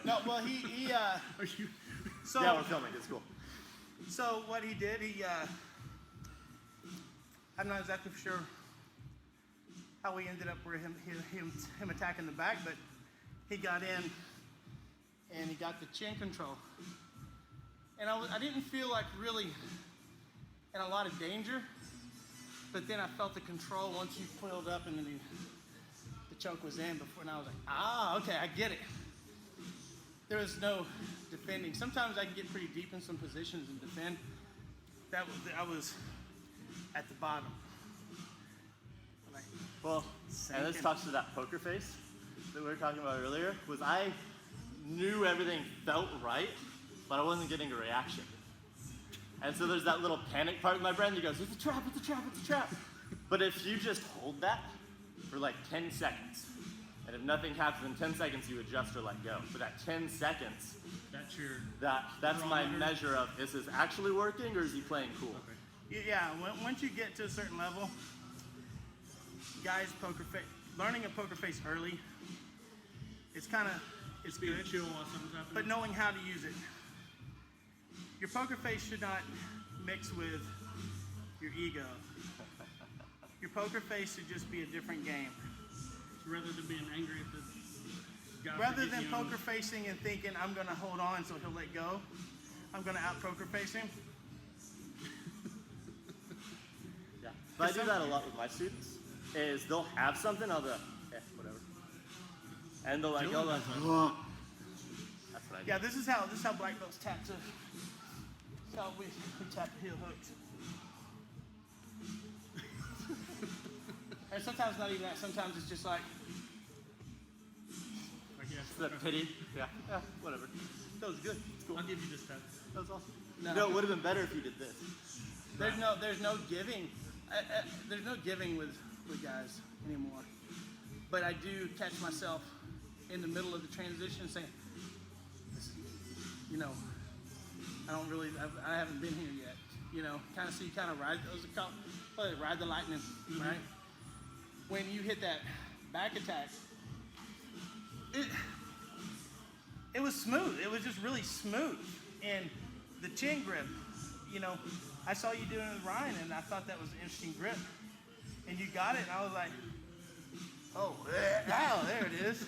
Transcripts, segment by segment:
But no, well, so yeah, we're filming. It's cool. So what he did, I'm not exactly sure how we ended up where him attacking the back, but he got in and he got the chin control. And I didn't feel like really in a lot of danger, but then I felt the control once you pulled up and then the choke was in before, and I was like, okay, I get it. There was no defending. Sometimes I can get pretty deep in some positions and defend. I was at the bottom. Like, well, and this talks to that poker face that we were talking about earlier, was I knew everything felt right, but I wasn't getting a reaction. And so there's that little panic part in my brain that goes, it's a trap, it's a trap, it's a trap. But if you just hold that for like 10 seconds, and if nothing happens in 10 seconds, you adjust or let go. But at 10 seconds, that's my measure of, is this actually working or is he playing cool? Okay. Yeah, once you get to a certain level, guys, learning a poker face early, it's good, chill while something's happening. But knowing how to use it. Your poker face should not mix with your ego. Your poker face should just be a different game. Rather than being angry at the guy. Rather than poker facing and thinking, I'm going to hold on so he'll let go, I'm going to out poker face him. Yeah, but I do that a lot with my students, is they'll have something, I'll be like, whatever. And they'll like, that's what I do. Yeah, this is how black belts tap to. This is how we tap the heel hooks. And sometimes not even that. Sometimes it's just like. It's that pity. Yeah, whatever. That was good. It's cool. I'll give you this tap. That was awesome. No, it would have been better if you did this. There's no giving. There's no giving with guys anymore. But I do catch myself in the middle of the transition saying, I haven't been here yet. Kind of so you kind of ride the lightning, mm-hmm. Right? When you hit that back attack, it was smooth. It was just really smooth. And the chin grip, I saw you doing it with Ryan, and I thought that was an interesting grip. And you got it, and I was like, oh, wow, there it is.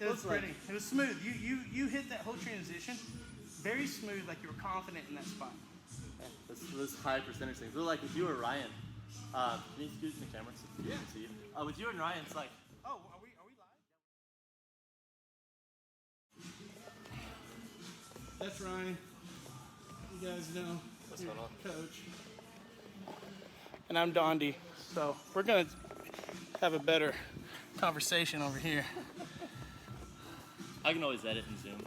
It was pretty. It was smooth. You hit that whole transition very smooth, like you were confident in that spot. Yeah, this high percentage thing. So like if you were Ryan, can you scoot the camera so you can see you? With you and Ryan, it's like, oh, are we live? That's Ryan. You guys know. What's going on? Coach. And I'm Dondi. So we're gonna have a better conversation over here. I can always edit in Zoom.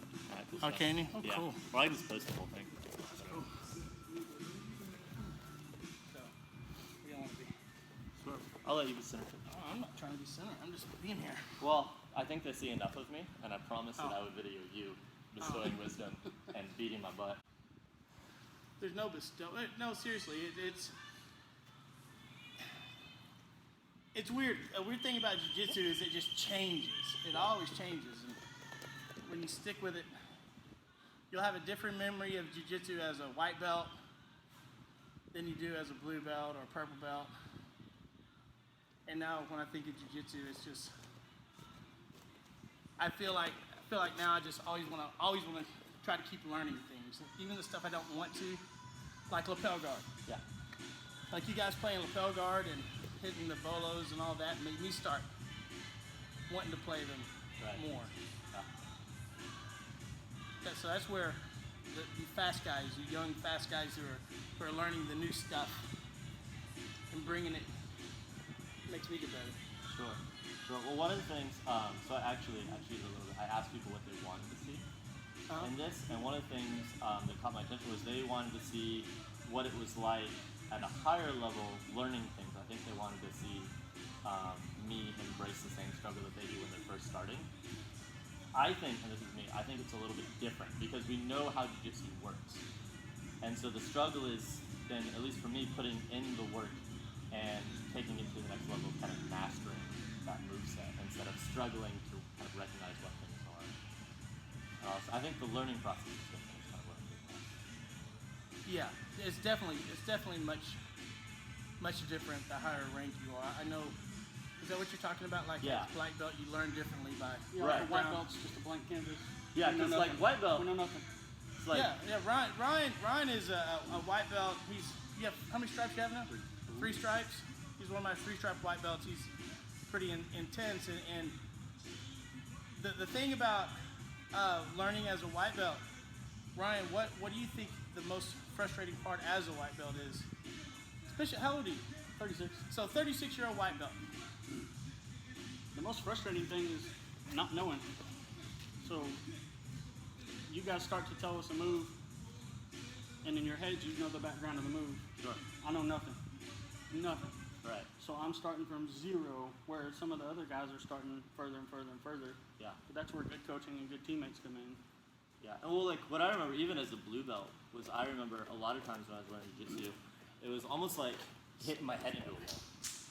Oh, can you? Oh, yeah. Cool. Or I can just post the whole thing. Cool. So, we don't want to be. Sure. I'll let you be center. Oh, I'm not trying to be center. I'm just being here. Well, I think they see enough of me, and I promised that I would video you bestowing wisdom and beating my butt. There's no bestow. No, seriously, it's weird. A weird thing about jiu-jitsu is it just changes. It always changes. And when you stick with it, you'll have a different memory of jiu-jitsu as a white belt than you do as a blue belt or a purple belt. And now when I think of jiu-jitsu, it's just, I feel like now I just always want to try to keep learning things, even the stuff I don't want to, like lapel guard. Yeah. Like you guys playing lapel guard and hitting the bolos and all that made me start wanting to play them more. Yeah. So that's where the fast guys, you young fast guys who are learning the new stuff and bringing it, makes me get better. Sure. Well, one of the things, so I actually I asked people what they wanted to see in this, and one of the things that caught my attention was they wanted to see what it was like at a higher level learning things. I think they wanted to see me embrace the same struggle that they do when they're first starting. I think, and this is me, I think it's a little bit different because we know how jiu-jitsu works. And so the struggle is then, at least for me, putting in the work and taking it to the next level, kind of mastering that moveset instead of struggling to kind of recognize what things are. Also, I think the learning process is different. Is kind of what I'm getting at. Yeah, it's definitely much different the higher rank you are. I know. Is that what you're talking about? Like Yeah. as black belt, you learn differently by. You know, Right. like a white Brown. belt's just a blank canvas. Yeah, We know because like nothing. white belt, We know nothing. it's like Yeah. Ryan is a white belt. You have how many stripes you have now? 3 stripes. He's one of my 3-stripe white belts. He's pretty intense. And the thing about learning as a white belt, Ryan, what do you think the most frustrating part as a white belt is? Especially, how old are you? 36. So 36-year-old white belt. The most frustrating thing is not knowing. So you guys start to tell us a move, and in your head you know the background of the move. sure, I know nothing. Nothing. right, So I'm starting from zero, where some of the other guys are starting further and further and further. yeah. But that's where good coaching and good teammates come in. Yeah, and well, like what I remember, even as a blue belt, was I remember a lot of times when I was learning jiu-jitsu, it was almost like hitting my head into a wall,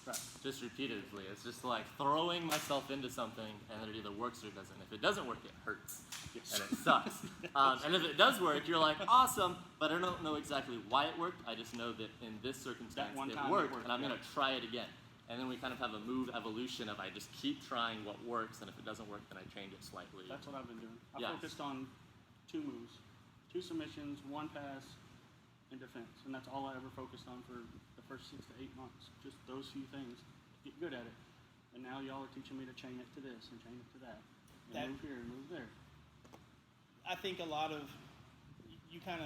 Right. just repeatedly. It's just like throwing myself into something, and it either works or it doesn't. If it doesn't work, it hurts, and it sucks. And if it does work, you're like, awesome, but I don't know exactly why it worked. I just know that in this circumstance, one it time it worked, worked, and I'm yeah. gonna try it again. And then we kind of have a move evolution of I just keep trying what works, and if it doesn't work, then I change it slightly. That's what I've been doing. I Yeah. focused on 2 moves, 2 submissions, 1 pass, and defense. And that's all I ever focused on for the first 6 to 8 months. Just those few things. Get good at it. And now y'all are teaching me to chain it to this and chain it to that. And That- move here and move there. I think a lot of you kind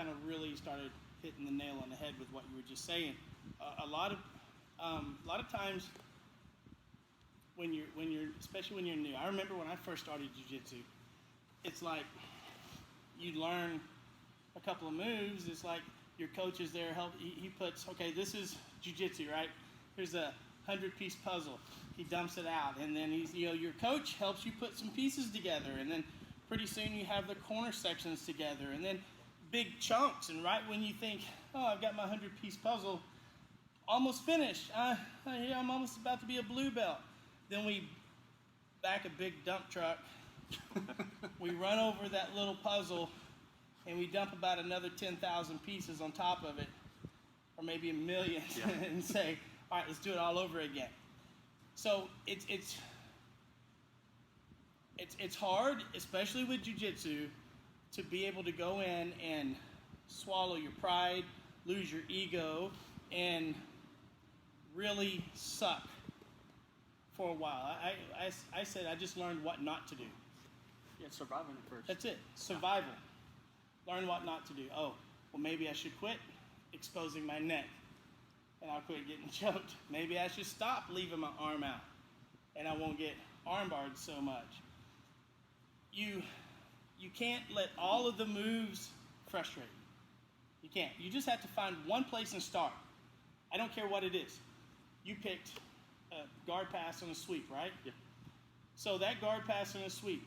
of really started hitting the nail on the head with what you were just saying. A lot of times when you're especially when you're new. I remember when I first started jiu-jitsu, it's like you learn a couple of moves. It's like your coach is there. He puts, okay, this is jiu-jitsu, right? Here's a 100-piece puzzle. He dumps it out, and then your coach helps you put some pieces together, and then pretty soon you have the corner sections together, and then big chunks. And right when you think, oh, I've got my 100-piece puzzle almost finished. I'm almost about to be a blue belt. Then we back a big dump truck. We run over that little puzzle, and we dump about another 10,000 pieces on top of it, or maybe a million, Yeah. and say, all right, let's do it all over again. So it's hard, especially with jiu-jitsu, to be able to go in and swallow your pride, lose your ego, and really suck for a while. I said I just learned what not to do. Yeah, surviving at first. That's it. Survival. Learn what not to do. Oh, well, maybe I should quit exposing my neck, and I'll quit getting choked. Maybe I should stop leaving my arm out, and I won't get armbarred so much. You can't let all of the moves frustrate you. You can't. You just have to find one place and start. I don't care what it is. You picked a guard pass and a sweep, right? Yeah. So that guard pass and a sweep,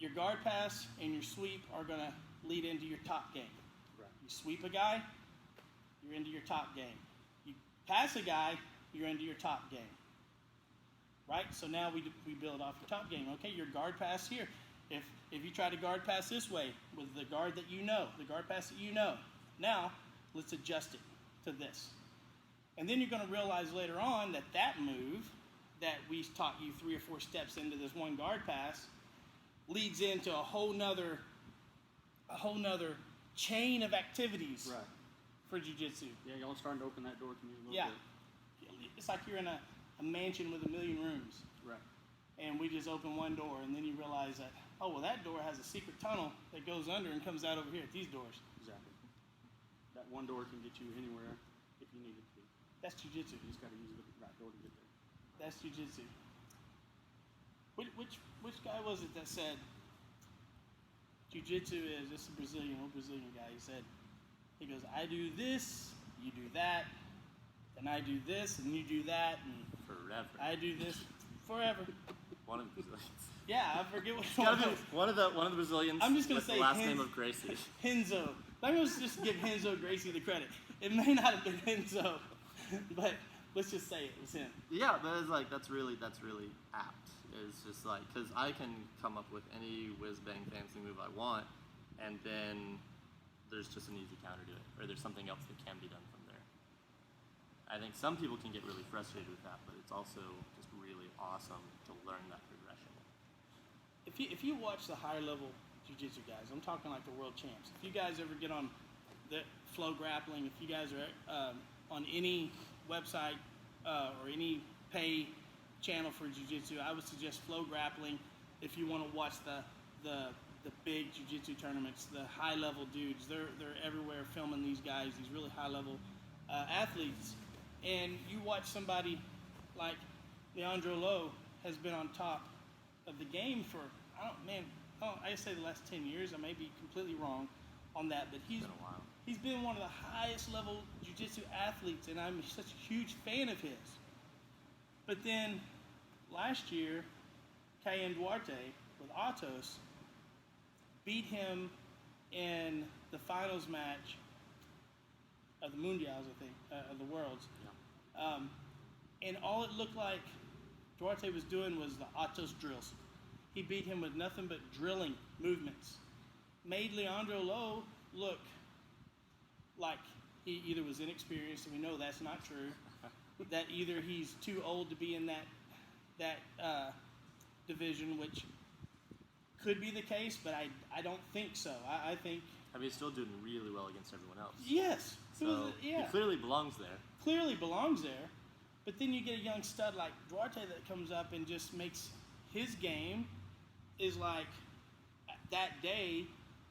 your guard pass and your sweep are going to lead into your top game. Right. You sweep a guy, you're into your top game. You pass a guy, you're into your top game. Right? So now we build off your top game. Okay, your guard pass here. If you try to guard pass this way with the guard that you know, the guard pass that you know, now let's adjust it to this. And then you're going to realize later on that move that we taught you 3 or 4 steps into this one guard pass leads into a whole nother chain of activities Right. for jiu-jitsu. Yeah, y'all are starting to open that door to me a little Yeah. bit. It's like you're in a mansion with 1,000,000 rooms. Right. And we just open one door, and then you realize that, oh, well, that door has a secret tunnel that goes under and comes out over here at these doors. Exactly. That one door can get you anywhere if you need it to be. That's jiu-jitsu. You just got to use the right door to get there. That's jiu-jitsu. Which guy was it that said jiu-jitsu is, this is a old Brazilian guy, he goes, I do this, you do that, and I do this, and you do that, and Forever. I do this forever. One of the Brazilians. Yeah, I forget what It's gotta be one of the Brazilians. I'm just gonna with say the last his- name of Gracie. Henzo. Let me just give Henzo Gracie the credit. It may not have been Henzo, but let's just say it was him. Yeah, but it's like that's really apt. is just like, because I can come up with any whiz-bang fancy move I want, and then there's just an easy counter to it, or there's something else that can be done from there. I think some people can get really frustrated with that, but it's also just really awesome to learn that progression. If you watch the higher level jiu-jitsu guys, I'm talking like the world champs. If you guys ever get on the Flow Grappling, if you guys are on any website or any pay channel for jiu-jitsu, I would suggest Flow Grappling if you want to watch the big jiu-jitsu tournaments, the high level dudes. They're everywhere filming these guys, these really high level athletes. And you watch somebody like Leandro Lowe has been on top of the game for, I say the last 10 years. I may be completely wrong on that, but It's been a while. he's been one of the highest level jiu-jitsu athletes, and I'm such a huge fan of his. But then last year, Cayenne Duarte with Atos beat him in the finals match of the Mundials, I think, of the Worlds. Yeah. And all it looked like Duarte was doing was the Atos drills. He beat him with nothing but drilling movements. Made Leandro Lowe look like he either was inexperienced, and we know that's not true, that either he's too old to be in that division, which could be the case, but I don't think so. I think... I mean, he's still doing really well against everyone else. Yes. So he clearly belongs there. Clearly belongs there. But then you get a young stud like Duarte that comes up and just makes his game is like, that day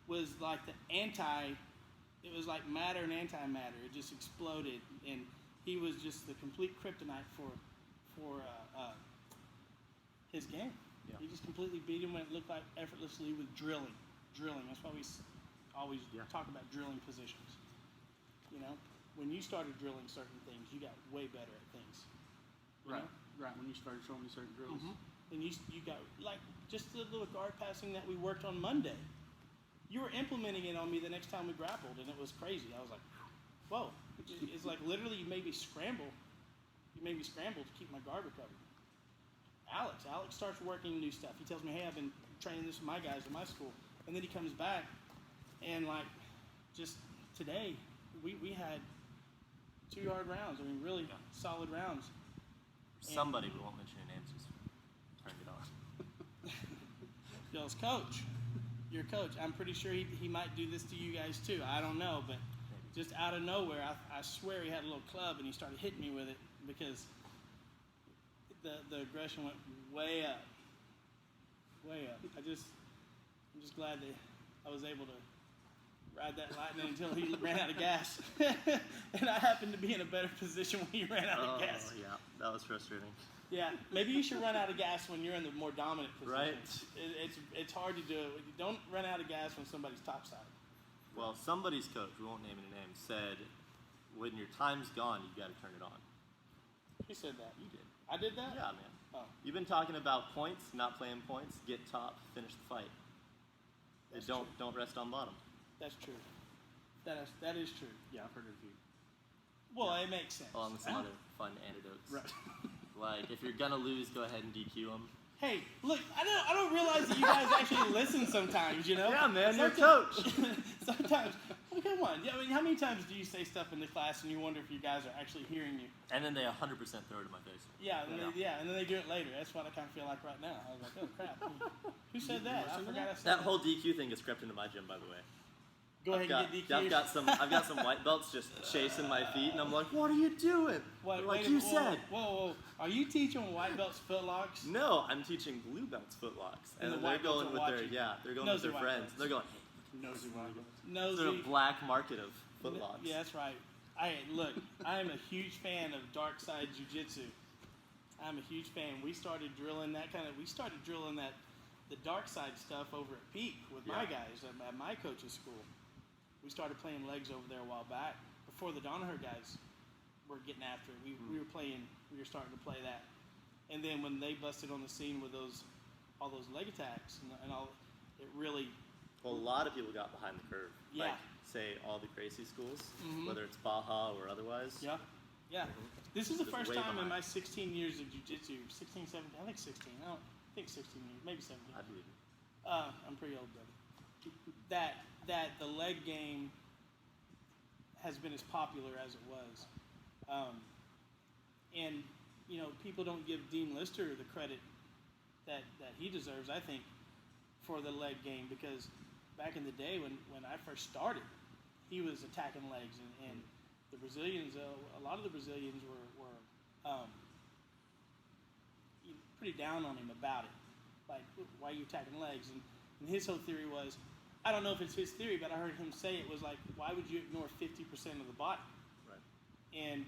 was like it was like matter and antimatter. It just exploded, and he was just the complete kryptonite for his game. Yeah. He just completely beat him when it looked like effortlessly with drilling. That's why we always talk about drilling positions. You know, when you started drilling certain things, you got way better at things. You know? Right. When you started showing me certain drills. Mm-hmm. And you got, like, just the little guard passing that we worked on Monday. You were implementing it on me the next time we grappled, and it was crazy. I was like, whoa. It's like literally you made me scramble. You made me scramble to keep my guard recovered. Alex starts working new stuff. He tells me, hey, I've been training this with my guys in my school. And then he comes back, and like, just today, we had 2-yard rounds. I mean, really solid rounds. Somebody, we won't mention your names, just turned it on. Bill's coach. Your coach. I'm pretty sure he might do this to you guys too. I don't know, but just out of nowhere, I swear he had a little club and he started hitting me with it because the aggression went way up. Way up. I'm just glad that I was able to ride that lightning until he ran out of gas. And I happened to be in a better position when he ran out of gas. Oh, yeah. That was frustrating. Yeah, maybe you should run out of gas when you're in the more dominant position. Right. It's hard to do it. You don't run out of gas when somebody's topside. Well, somebody's coach, we won't name any names, said, when your time's gone, you've got to turn it on. Who said that? You did. I did that? Yeah, man. Oh. You've been talking about points, not playing points, get top, finish the fight. That's Don't rest on bottom. That's true. That is true. Yeah, I've heard it a few. Well, it makes sense. Along with some other fun anecdotes. Right. Like, if you're gonna lose, go ahead and DQ them. Hey, look, I don't realize that you guys actually listen sometimes, you know? Yeah, man, you're a Sometimes- coach. Sometimes. Well, come on. Yeah, I mean, how many times do you say stuff in the class and you wonder if you guys are actually hearing you? And then they 100% throw it in my face. Yeah, and then they do it later. That's what I kind of feel like right now. I was like, oh, crap. Who said that? I forgot I said That whole DQ thing gets crept into my gym, by the way. Go ahead and get DQ'd. I've got some white belts just chasing my feet, and I'm like, what are you doing? What, Like wait a you minute, said. Whoa. Are you teaching white belts footlocks? No, I'm teaching blue belts footlocks, And and the they're white belts going are with watching. they're going Nosy with their white friends. belts. They're going, Nosy white belts. Nosy. there's a black market of footlocks. Yeah, that's right. Look, I am a huge fan of dark side jiu-jitsu. I'm a huge fan. We started drilling the dark side stuff over at Peak with my guys at my coach's school. We started playing legs over there a while back before the Donaher guys were getting after it. We were starting to play that. And then when they busted on the scene with all those leg attacks and all, it really... Well, a lot of people got behind the curve. Yeah. Like, say, all the Gracie schools, Mhm. whether it's Baja or otherwise. Yeah. This is the Just first way time in behind. my 16 years of jiu-jitsu, 16, 17, I think 16, think 16 years, maybe 17. I believe it. I'm pretty old, brother. That the leg game has been as popular as it was, and you know, people don't give Dean Lister the credit that he deserves, I think, for the leg game, because back in the day when I first started, he was attacking legs, and the Brazilians, a lot of the Brazilians were pretty down on him about it, like, why are you attacking legs? And his whole theory was, I don't know if it's his theory, but I heard him say it was like, why would you ignore 50% of the body? Right. And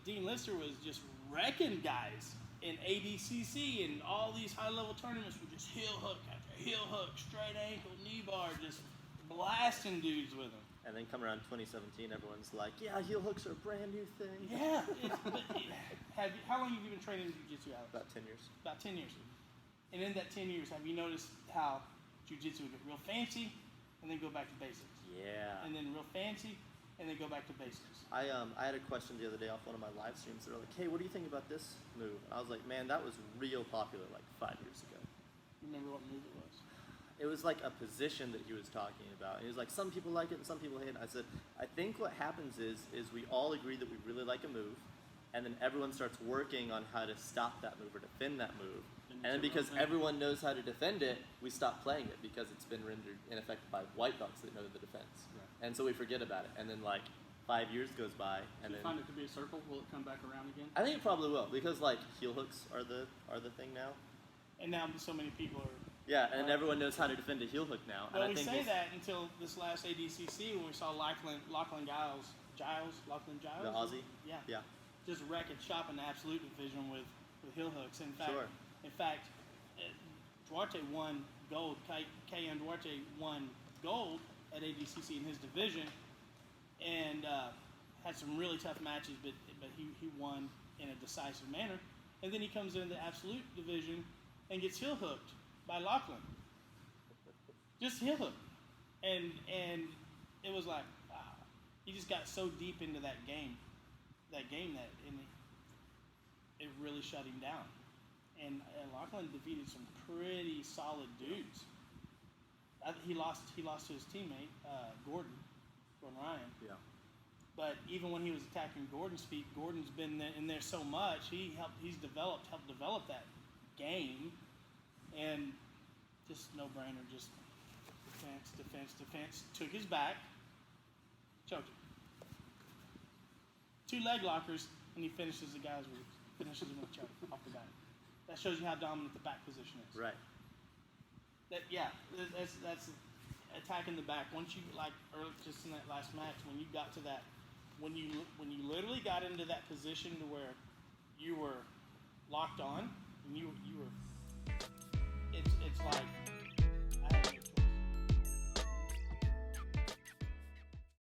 Dean Lister was just wrecking guys in ADCC and all these high-level tournaments with just heel hook after heel hook, straight ankle, knee bar, just blasting dudes with them. And then come around 2017, everyone's like, yeah, heel hooks are a brand new thing. Yeah. How long have you been training jiu-jitsu, Alex? About 10 years. About 10 years. And in that 10 years, have you noticed how jiu-jitsu would get real fancy and then go back to basics? Yeah. And then real fancy and then go back to basics. I had a question the other day off one of my live streams. They're like, hey, what do you think about this move? And I was like, man, that was real popular like 5 years ago. You remember what move it was? It was like a position that he was talking about. And he was like, some people like it and some people hate it. I said, I think what happens is we all agree that we really like a move, and then everyone starts working on how to stop that move or defend that move. And then because everyone knows how to defend it, we stop playing it because it's been rendered ineffective by white belts that know the defense. Right. And so we forget about it. And then like 5 years goes by, and Do you then find it to be a circle? Will it come back around again? I think it probably will, because like heel hooks are the thing now. And now so many people are. Yeah, and everyone knows how to defend a heel hook now. Well, and I we think say that until this last ADCC when we saw Lachlan Giles, the Aussie. Yeah. Just wrecking shop in the absolute division with heel hooks. In fact, Duarte won gold. Kayan Duarte won gold at ADCC in his division, and had some really tough matches, but he won in a decisive manner. And then he comes in the absolute division and gets heel hooked by Lachlan. Just heel hook. And it was like, wow. He just got so deep into that game that it really shut him down. And Lachlan defeated some pretty solid dudes. He lost to his teammate, Gordon Ryan. Yeah. But even when he was attacking Gordon's feet, Gordon's been in there so much. Helped develop that game, and just no brainer. Just defense. Took his back, choked him. 2 leg lockers, and he finishes him with a choke off the back. That shows you how dominant the back position is. Right. That's attacking the back. Once you just in that last match, when you got to that, when you literally got into that position to where you were locked on, and you were, it's like